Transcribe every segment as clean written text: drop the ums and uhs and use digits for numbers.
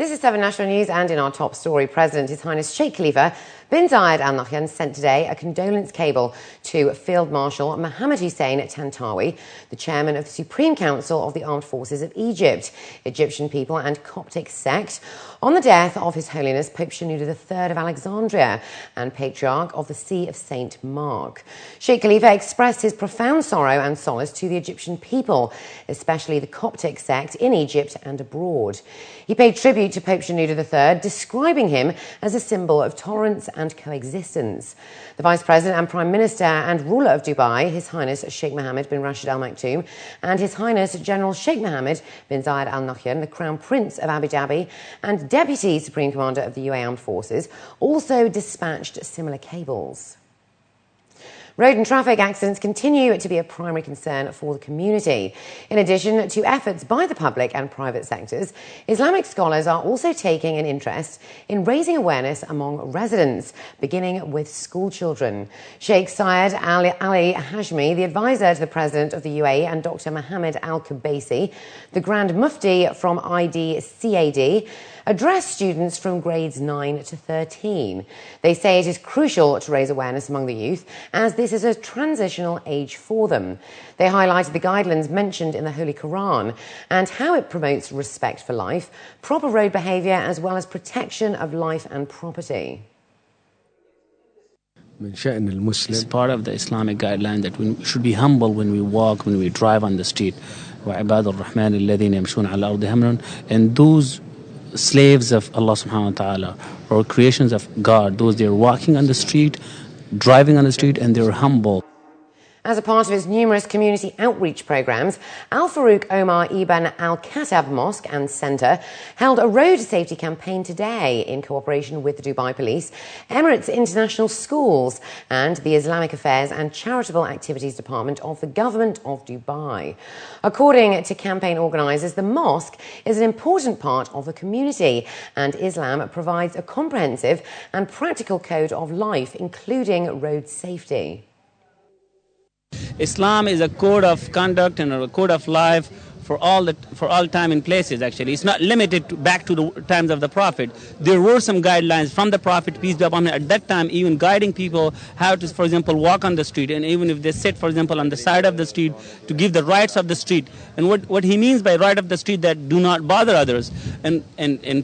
This is 7 National News, and in our top story, President His Highness Sheikh Khalifa bin Zayed Al Nahyan sent today a condolence cable to Field Marshal Mohammed Hussein Tantawi, the chairman of the Supreme Council of the Armed Forces of Egypt, Egyptian people and Coptic sect, on the death of His Holiness Pope Shenuda III of Alexandria and Patriarch of the See of St. Mark. Sheikh Khalifa expressed his profound sorrow and solace to the Egyptian people, especially the Coptic sect in Egypt and abroad. He paid tribute to Pope Shenuda III, describing him as a symbol of tolerance and coexistence. The Vice President and Prime Minister and ruler of Dubai, His Highness Sheikh Mohammed bin Rashid Al Maktoum, and His Highness General Sheikh Mohammed bin Zayed Al Nahyan, the Crown Prince of Abu Dhabi and Deputy Supreme Commander of the UAE Armed Forces, also dispatched similar cables. Road and traffic accidents continue to be a primary concern for the community. In addition to efforts by the public and private sectors, Islamic scholars are also taking an interest in raising awareness among residents, beginning with school children. Sheikh Syed Ali Hashmi, the advisor to the President of the UAE, and Dr. Mohammed Al-Kubaisi, the Grand Mufti from IDCAD, address students from grades 9 to 13. They say it is crucial to raise awareness among the youth, as this is a transitional age for them. They highlighted the guidelines mentioned in the Holy Quran and how it promotes respect for life, proper road behaviour, as well as protection of life and property. It's part of the Islamic guideline that we should be humble when we walk, when we drive on the street. And those slaves of Allah subhanahu wa ta'ala, or creations of God, those they're walking on the street, driving on the street, and they're humble. As a part of its numerous community outreach programs, Al Farouk Omar Ibn Al Khattab Mosque and Centre held a road safety campaign today in cooperation with the Dubai Police, Emirates International Schools, and the Islamic Affairs and Charitable Activities Department of the Government of Dubai. According to campaign organisers, the mosque is an important part of the community, and Islam provides a comprehensive and practical code of life, including road safety. Islam is a code of conduct and a code of life for all time and places. Actually, it's not limited back to the times of the Prophet. There were some guidelines from the Prophet, peace be upon him, at that time, even guiding people how to, for example, walk on the street, and even if they sit, for example, on the side of the street, to give the rights of the street. And what he means by right of the street, that do not bother others. And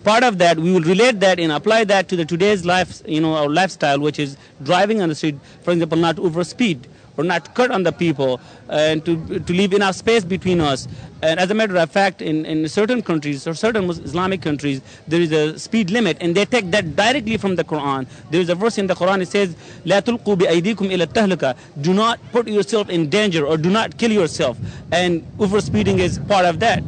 part of that, we will relate that and apply that to the today's life, our lifestyle, which is driving on the street, for example, not overspeed, or not cut on the people, and to leave enough space between us. And as a matter of fact, in certain countries, or certain Islamic countries, there is a speed limit, and they take that directly from the Quran. There is a verse in the Quran, it says, "La tulqu bi aydikum ila tahlaka." Do not put yourself in danger, or do not kill yourself. And overspeeding is part of that.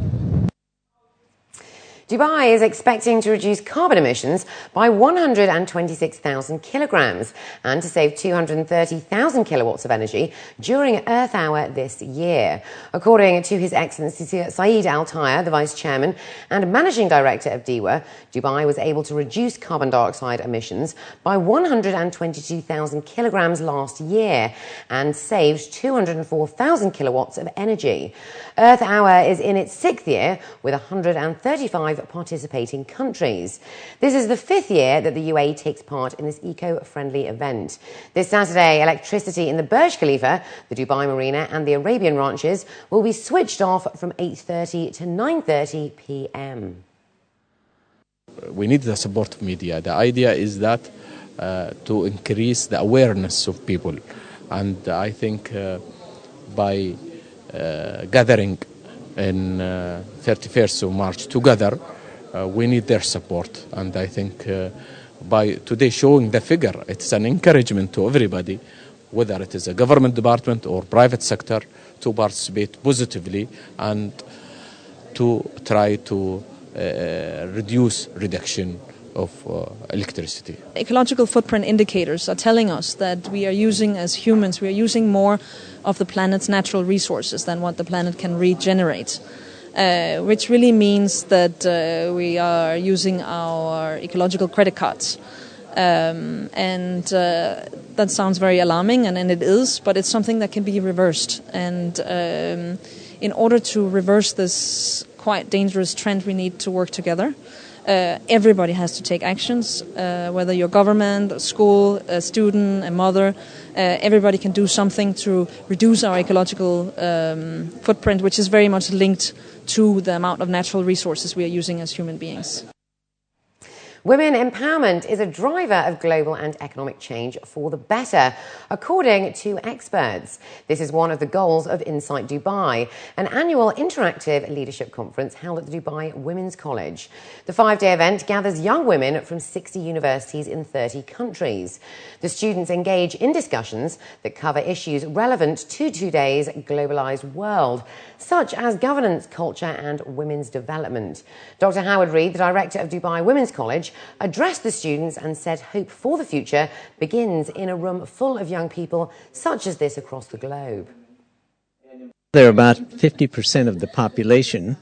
Dubai is expecting to reduce carbon emissions by 126,000 kilograms and to save 230,000 kilowatts of energy during Earth Hour this year. According to His Excellency Saeed Al Taya, the Vice Chairman and Managing Director of DEWA, Dubai was able to reduce carbon dioxide emissions by 122,000 kilograms last year and saved 204,000 kilowatts of energy. Earth Hour is in its 6th year with 135 participating countries. This is the 5th year that the UAE takes part in this eco-friendly event. This Saturday, electricity in the Burj Khalifa, the Dubai Marina and the Arabian ranches will be switched off from 8:30 to 9:30 p.m. We need the support of media. The idea is that to increase the awareness of people, and I think by gathering in 31st of March together, we need their support. And I think by today showing the figure, it's an encouragement to everybody, whether it is a government department or private sector, to participate positively and to try to reduction of electricity. Ecological footprint indicators are telling us that we are using, as humans, we are using more of the planet's natural resources than what the planet can regenerate, which really means that we are using our ecological credit cards. That sounds very alarming, and it is, but it's something that can be reversed. And in order to reverse this quite dangerous trend, we need to work together. everybody has to take actions, whether you're government, a school, a student, a mother. Everybody can do something to reduce our ecological footprint, which is very much linked to the amount of natural resources we are using as human beings. Women empowerment is a driver of global and economic change for the better, according to experts. This is one of the goals of Insight Dubai, an annual interactive leadership conference held at the Dubai Women's College. The 5-day event gathers young women from 60 universities in 30 countries. The students engage in discussions that cover issues relevant to today's globalised world, such as governance, culture and women's development. Dr. Howard Reid, the director of Dubai Women's College, addressed the students and said hope for the future begins in a room full of young people such as this across the globe. They're about 50% of the population.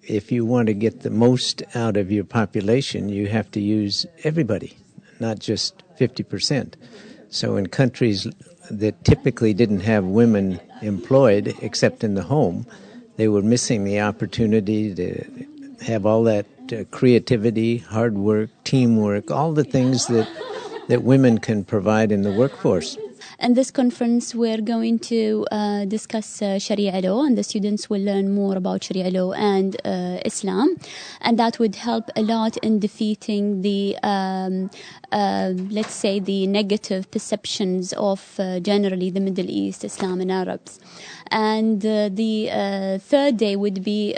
If you want to get the most out of your population, you have to use everybody, not just 50%. So in countries that typically didn't have women employed except in the home, they were missing the opportunity to have all that creativity, hard work, teamwork, all the things that women can provide in the workforce. In this conference, we're going to discuss Sharia law, and the students will learn more about Sharia law and Islam, and that would help a lot in defeating the, let's say, the negative perceptions of generally the Middle East, Islam and Arabs. And the third day would be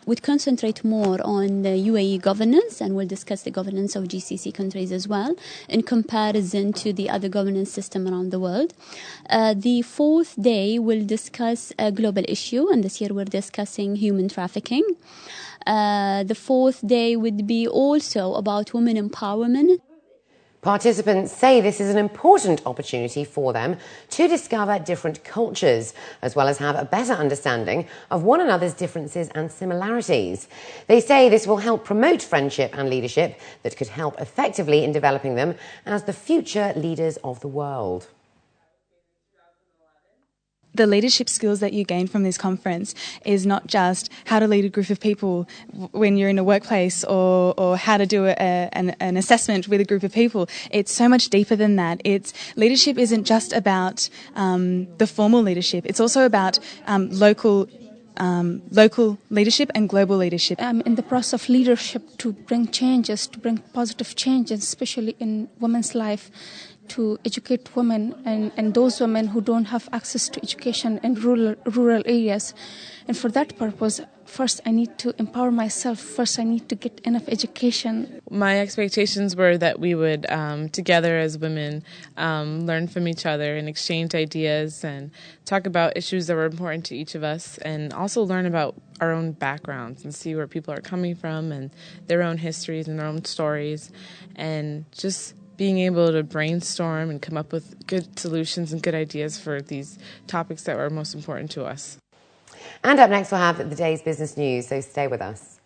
would concentrate more on the UAE governance, and we'll discuss the governance of GCC countries as well in comparison to the other governance system around the world. The fourth day will discuss a global issue, and this year we're discussing human trafficking. The fourth day would be also about women empowerment. Participants say this is an important opportunity for them to discover different cultures, as well as have a better understanding of one another's differences and similarities. They say this will help promote friendship and leadership that could help effectively in developing them as the future leaders of the world. The leadership skills that you gain from this conference is not just how to lead a group of people when you're in a workplace or how to do an assessment with a group of people. It's so much deeper than that. Leadership isn't just about the formal leadership. It's also about local leadership and global leadership. In the process of leadership to bring changes, to bring positive changes, especially in women's life, to educate women and those women who don't have access to education in rural areas. And for that purpose, first I need to empower myself. First I need to get enough education. My expectations were that we would, together as women, learn from each other and exchange ideas and talk about issues that were important to each of us, and also learn about our own backgrounds and see where people are coming from and their own histories and their own stories, and just being able to brainstorm and come up with good solutions and good ideas for these topics that were most important to us. And up next we'll have the day's business news, so stay with us.